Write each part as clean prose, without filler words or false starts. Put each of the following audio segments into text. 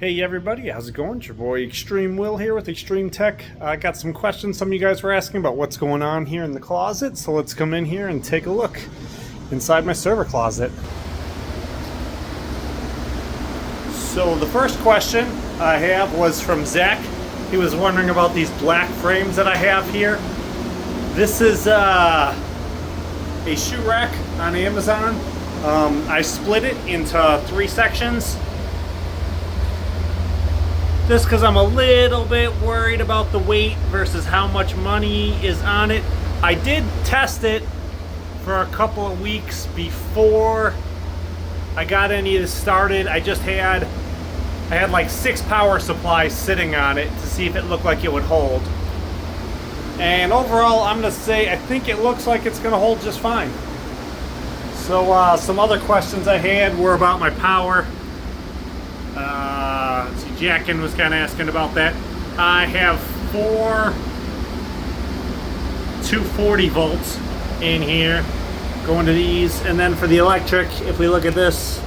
Hey everybody, how's it going? It's your boy Extreme Will here with Extreme Tech. I got some questions some of you guys were asking about what's going on here in the closet, so let's come in here and take a look inside my server closet. So the first question I have was from Zach. He was wondering about these black frames that I have here. This is a shoe rack on Amazon. I split it into 3 sections. Just because I'm a little bit worried about the weight versus how much money is on it. I did test it for a couple of weeks before I got any of this started. I had like 6 power supplies sitting on it to see if it looked like it would hold. And overall, I'm gonna say I think it looks like it's gonna hold just fine. So some other questions I had were about my power. Jackin was kind of asking about that. I have 4 240 volts in here going to these, and then for the electric, if we look at this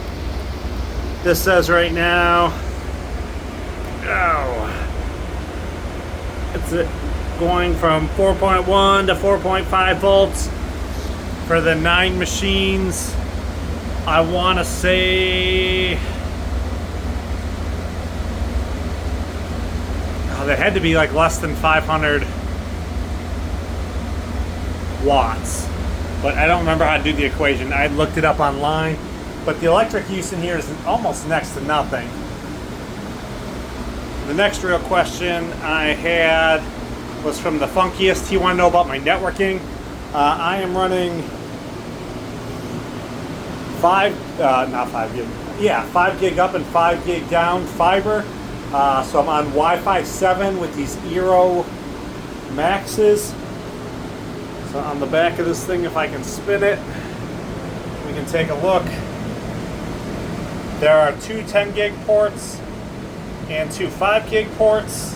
says right now, it's going from 4.1 to 4.5 volts for the 9 machines. I want to say that had to be like less than 500 watts, but I don't remember how to do the equation. I looked it up online, but the electric use in here is almost next to nothing. The next real question I had was from the Funkiest. He wanted to know about my networking. I am running 5 gig up and 5 gig down fiber. So I'm on Wi-Fi 7 with these Eero Maxes. So on the back of this thing, if I can spin it, we can take a look. There are 2 10 gig ports and 2 5 gig ports.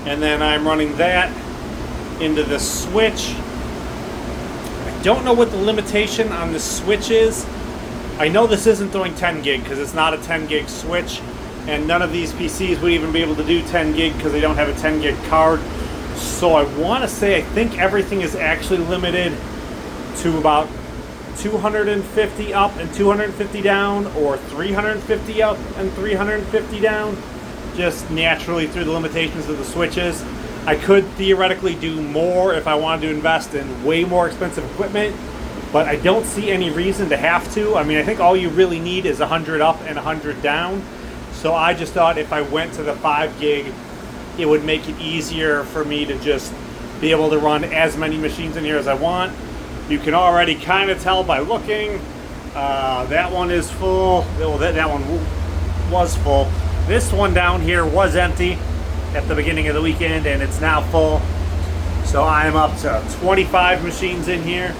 And then I'm running that into the switch. I don't know what the limitation on the switch is. I know this isn't doing 10 gig because it's not a 10 gig switch, and none of these PCs would even be able to do 10 gig because they don't have a 10 gig card. So I want to say I think everything is actually limited to about 250 up and 250 down, or 350 up and 350 down, just naturally through the limitations of the switches. I could theoretically do more if I wanted to invest in way more expensive equipment, but I don't see any reason to have to. I mean, I think all you really need is 100 up and 100 down. So I just thought if I went to the 5 gig, it would make it easier for me to just be able to run as many machines in here as I want. You can already kind of tell by looking. That one is full. Well, that one was full. This one down here was empty at the beginning of the weekend, and it's now full. So I'm up to 25 machines in here.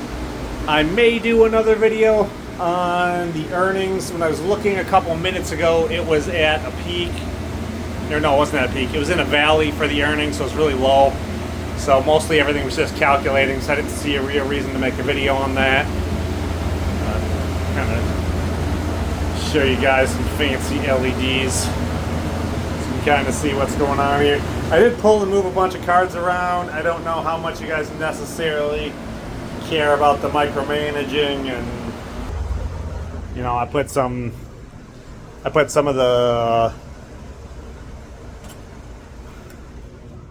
I may do another video on the earnings. When I was looking a couple minutes ago, it was at a peak. Or no, it wasn't at a peak. It was in a valley for the earnings, so it was really low. So mostly everything was just calculating, so I didn't see a real reason to make a video on that. Kind of show you guys some fancy LEDs so you can kind of see what's going on here. I did pull and move a bunch of cards around. I don't know how much you guys necessarily care about the micromanaging, and you know, I put some of the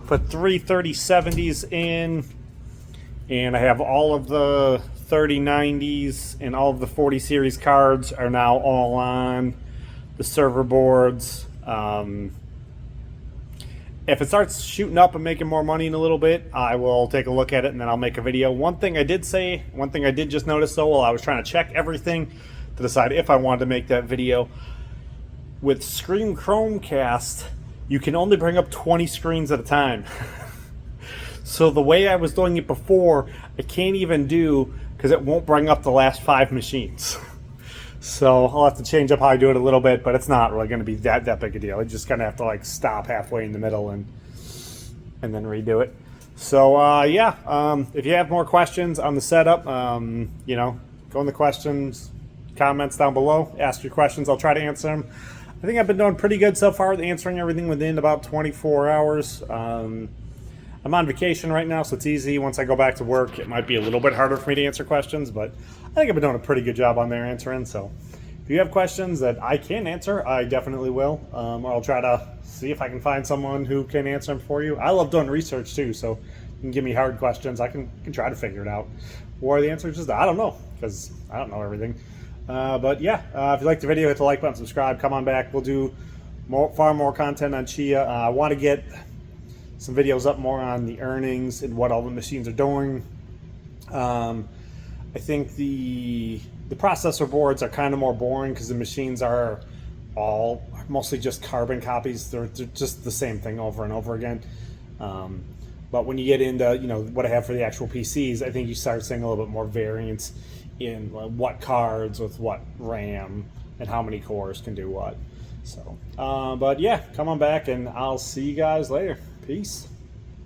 3 3070s in, and I have all of the 3090s and all of the 40 series cards are now all on the server boards. If it starts shooting up and making more money in a little bit, I will take a look at it and then I'll make a video. One thing I did just notice though, while I was trying to check everything to decide if I wanted to make that video, with Screen Chromecast, you can only bring up 20 screens at a time. So the way I was doing it before, I can't even do, because it won't bring up the last 5 machines. So I'll have to change up how I do it a little bit, but it's not really going to be that big a deal. I just kind of have to like stop halfway in the middle and then redo it. So if you have more questions on the setup, you know, go in the questions, comments down below. Ask your questions. I'll try to answer them. I think I've been doing pretty good so far with answering everything within about 24 hours. I'm on vacation right now, so it's easy. Once I go back to work, it might be a little bit harder for me to answer questions, but I think I've been doing a pretty good job on there answering. So if you have questions that I can answer, I definitely will. Or I'll try to see if I can find someone who can answer them for you. I love doing research too, so you can give me hard questions. I can try to figure it out. Or the answer is just, I don't know, because I don't know everything. But yeah, if you liked the video, hit the like button, subscribe, come on back. We'll do far more content on Chia. I want to get some videos up more on the earnings and what all the machines are doing. I think the processor boards are kind of more boring because the machines are all mostly just carbon copies. They're just the same thing over and over again. But when you get into what I have for the actual PCs, I think you start seeing a little bit more variance in what cards with what RAM and how many cores can do what. So, but yeah, come on back and I'll see you guys later. Peace.